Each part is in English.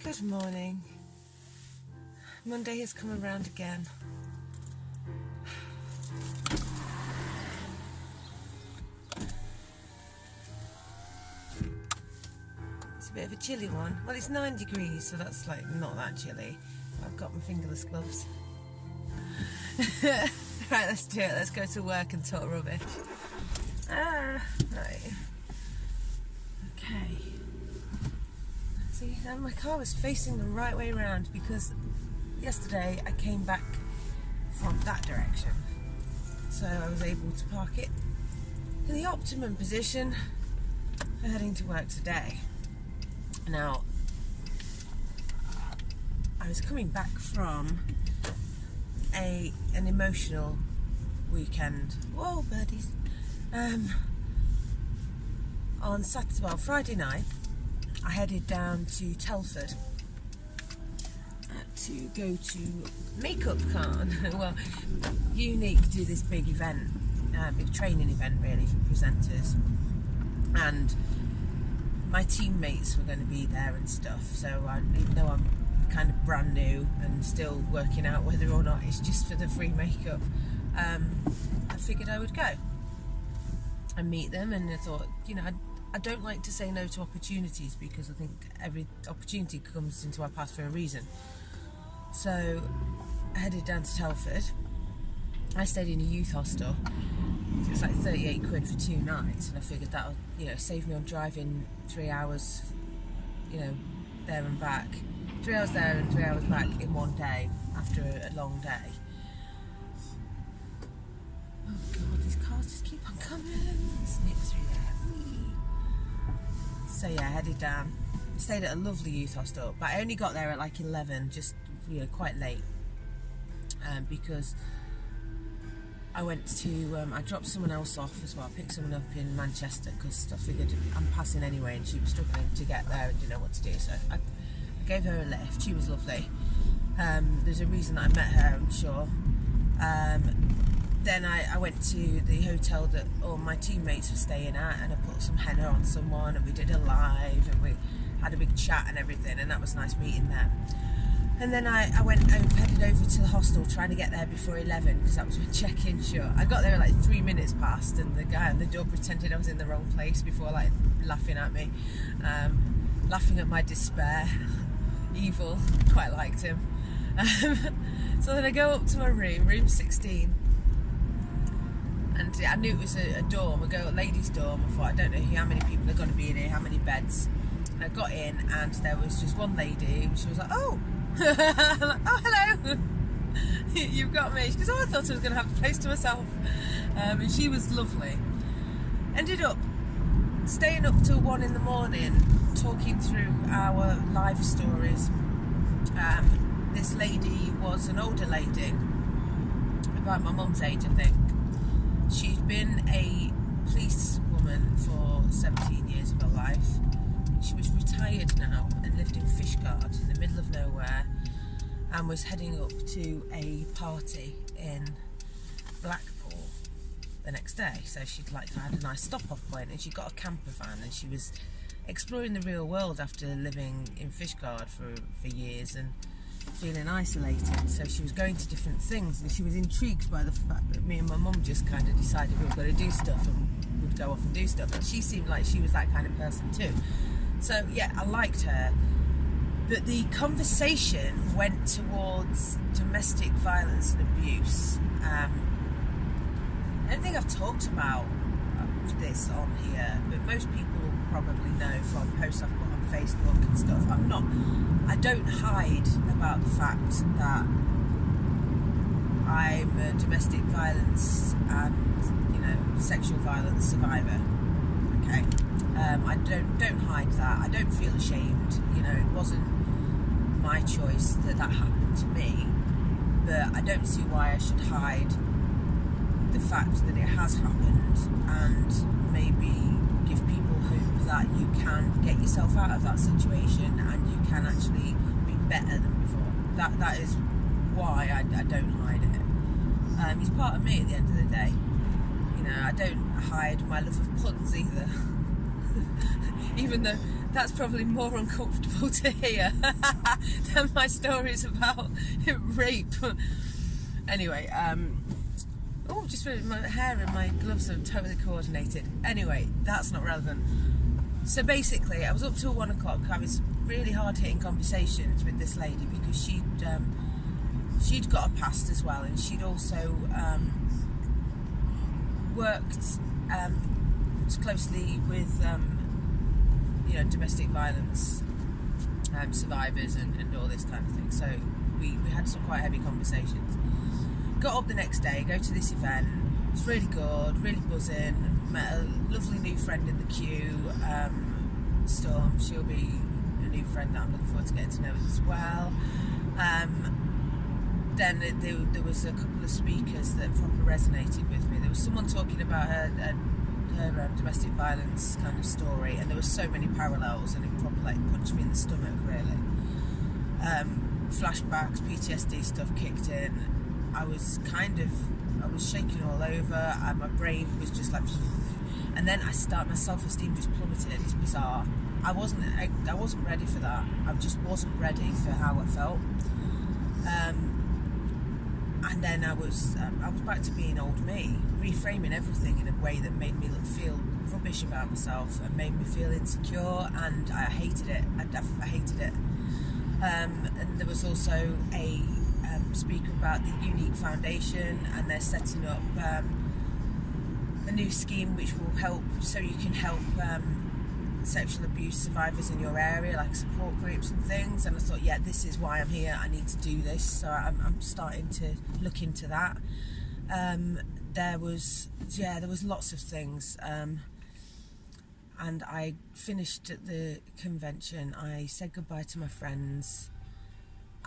Good morning. Monday has come around again. It's a bit of a chilly one. Well, it's 9 degrees, so that's like not that chilly. I've got my fingerless gloves. Right, let's do it. Let's go to work and talk rubbish. Right. Okay. See, now my car was facing the right way around because yesterday I came back from that direction. So I was able to park it in the optimum position for heading to work today. Now, I was coming back from an emotional weekend. Whoa, birdies. On Friday night, I headed down to Telford to go to Makeup Con. Well, Unique do this big event, big training event really for presenters, and my teammates were going to be there and stuff. So even though I'm kind of brand new and still working out whether or not it's just for the free makeup, I figured I would go and meet them. And I thought, I don't like to say no to opportunities because I think every opportunity comes into our path for a reason. So I headed down to Telford. I stayed in a youth hostel. So it's like 38 quid for 2 nights, and I figured that would, save me on driving 3 hours, there and back. 3 hours there and 3 hours back in one day after a long day. Oh God, these cars just keep on coming. Snip through there. So yeah, I headed down, stayed at a lovely youth hostel, but I only got there at like 11, just quite late, because I went to, I dropped someone else off as well, picked someone up in Manchester, because I figured I'm passing anyway, and she was struggling to get there and didn't know what to do, so I gave her a lift. She was lovely. There's a reason that I met her, I'm sure. Then I went to the hotel that all my teammates were staying at, and I put some henna on someone, and we did a live, and we had a big chat and everything, and that was nice meeting them. And then I headed over to the hostel, trying to get there before 11, because that was when check-in shut. I got there at like 3 minutes past, and the guy at the door pretended I was in the wrong place before laughing at me, laughing at my despair. Evil, quite liked him. So then I go up to my room 16, and I knew it was a dorm, a ladies' dorm. I thought, I don't know how many people are going to be in here, how many beds. And I got in, and there was just one lady, and she was like, oh, I'm like, oh, hello, you've got me. She goes, oh, I thought I was going to have the place to myself. And she was lovely. Ended up staying up till 1 in the morning, talking through our life stories. This lady was an older lady, about my mum's age, I think. She'd been a policewoman for 17 years of her life. She was retired now and lived in Fishguard in the middle of nowhere, and was heading up to a party in Blackpool the next day. So she'd had a nice stop-off point, and she got a camper van, and she was exploring the real world after living in Fishguard for years and feeling isolated. So she was going to different things, and she was intrigued by the fact that me and my mum just kind of decided we were going to do stuff and would go off and do stuff, and she seemed like she was that kind of person too. So yeah, I liked her, but the conversation went towards domestic violence and abuse. I don't think I've talked about this on here, but most people probably know from posts I've put on Facebook and stuff. I don't hide about the fact that I'm a domestic violence and sexual violence survivor. Okay, I don't hide that. I don't feel ashamed. It wasn't my choice that happened to me, but I don't see why I should hide the fact that it has happened, and maybe give people hope that you can get yourself out of that situation and you can actually be better than before. That is why I don't hide it. It's part of me at the end of the day. I don't hide my love of puns either. Even though that's probably more uncomfortable to hear than my stories about rape. Anyway, oh, just realized my hair and my gloves are totally coordinated. Anyway, that's not relevant. So basically, I was up till 1 o'clock. I was really hard-hitting conversations with this lady because she'd got a past as well, and she'd also worked closely with domestic violence survivors and all this kind of thing. So we had some quite heavy conversations. Got up the next day, go to this event. It's really good, really buzzing. Met a lovely new friend in the queue. Storm, she'll be a new friend that I'm looking forward to getting to know as well. Then there was a couple of speakers that proper resonated with me. There was someone talking about her domestic violence kind of story, and there were so many parallels, and it probably punched me in the stomach really. Flashbacks, PTSD stuff kicked in. I was shaking all over, and my brain was just like, and then my self-esteem just plummeted. It's bizarre. I wasn't ready for that. I just wasn't ready for how I felt. And then I was back to being old me, reframing everything in a way that made me feel rubbish about myself and made me feel insecure, and I hated it. I hated it. And there was also a speaker about the Unique Foundation, and they're setting up a new scheme which will help, so you can help sexual abuse survivors in your area, like support groups and things. And I thought, yeah, this is why I'm here. I need to do this. So I'm starting to look into that. There was lots of things. And I finished at the convention. I said goodbye to my friends,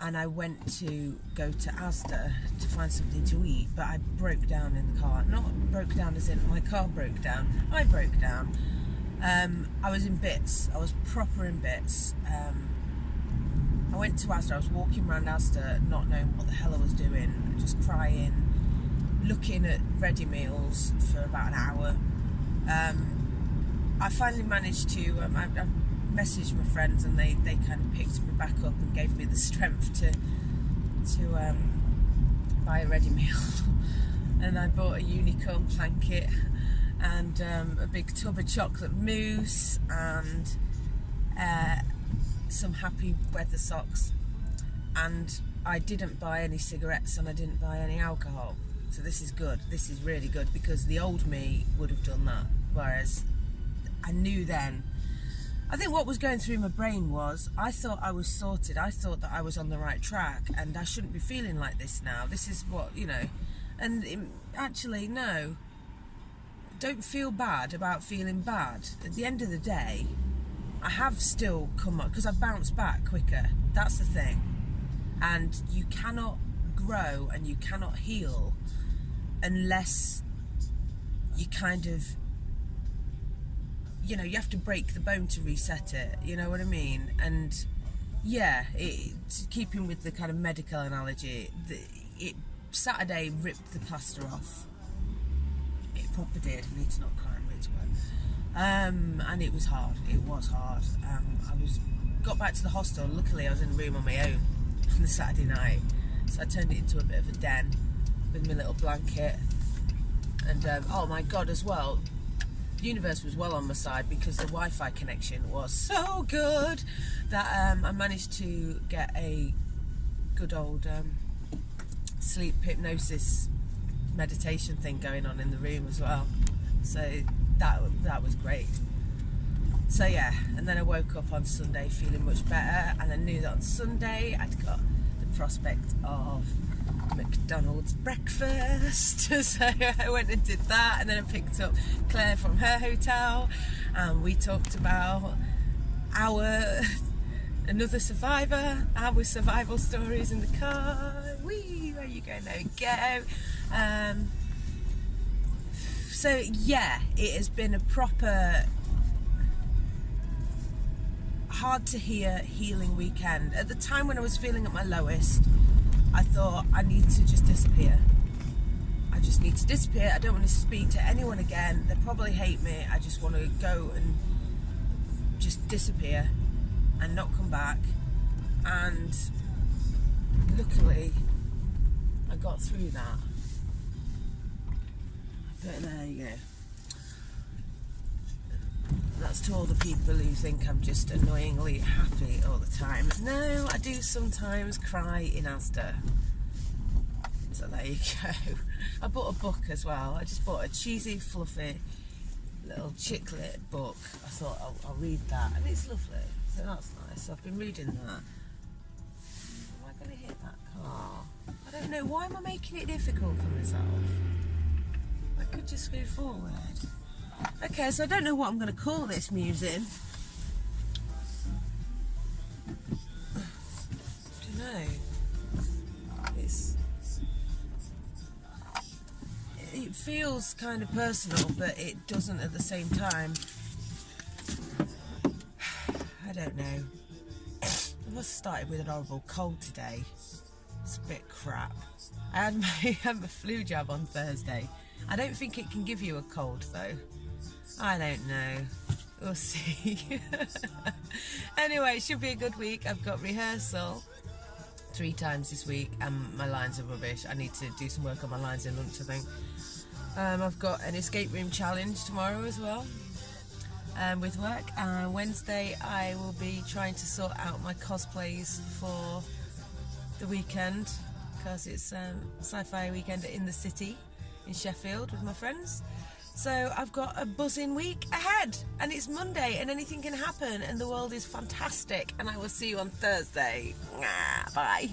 and I went to go to Asda to find something to eat, but I broke down in the car. Not broke down as in my car broke down. I broke down. I was in bits. I was proper in bits. I went to Asda. I was walking around Asda, not knowing what the hell I was doing, just crying, looking at ready meals for about an hour. I finally managed to. I messaged my friends, and they kind of picked me back up and gave me the strength to buy a ready meal. And I bought a unicorn blanket and a big tub of chocolate mousse and some happy weather socks. And I didn't buy any cigarettes, and I didn't buy any alcohol. So this is good. This is really good, because the old me would have done that. Whereas I knew then. I think what was going through my brain was, I thought I was sorted. I thought that I was on the right track, and I shouldn't be feeling like this now. This is what, and actually, no. Don't feel bad about feeling bad. At the end of the day, I have still come up, because I've bounced back quicker. That's the thing. And you cannot grow and you cannot heal unless you kind of, you have to break the bone to reset it. You know what I mean? And yeah, keeping with the kind of medical analogy, Saturday ripped the plaster off. It proper did. I need to not cry on the way to work. And it was hard. It was hard. I got back to the hostel. Luckily, I was in a room on my own on the Saturday night, so I turned it into a bit of a den with my little blanket. And oh my God, as well, the universe was well on my side, because the Wi-Fi connection was so good that I managed to get a good old sleep hypnosis meditation thing going on in the room as well. So that was great. So yeah, and then I woke up on Sunday feeling much better, and I knew that on Sunday I'd got the prospect of McDonald's breakfast. So I went and did that, and then I picked up Claire from her hotel, and we talked about another survivor, our survival stories in the car. Wee, where you going? There we go. So yeah, it has been a proper hard to hear healing weekend. At the time when I was feeling at my lowest, I thought, I need to just disappear. I just need to disappear. I don't want to speak to anyone again. They probably hate me. I just want to go and just disappear and not come back. And luckily I got through that. But there you go. That's to all the people who think I'm just annoyingly happy all the time. No, I do sometimes cry in Asda. So there you go. I bought a book as well. I just bought a cheesy, fluffy little chicklet book. I thought I'll read that, and it's lovely. So that's nice. So I've been reading that. Am I going to hit that car? I don't know. Why am I making it difficult for myself? I could just go forward. Okay, so I don't know what I'm going to call this musing. I don't know. It feels kind of personal, but it doesn't at the same time. I don't know. I must have started with an horrible cold today. It's a bit crap. I had my flu jab on Thursday. I don't think it can give you a cold though. I don't know. We'll see. Anyway, it should be a good week. I've got rehearsal 3 times this week and my lines are rubbish. I need to do some work on my lines in lunch, I think. I've got an escape room challenge tomorrow as well with work. Wednesday I will be trying to sort out my cosplays for the weekend because it's sci-fi weekend in the city in Sheffield with my friends. So I've got a buzzing week ahead and it's Monday and anything can happen and the world is fantastic, and I will see you on Thursday. Bye.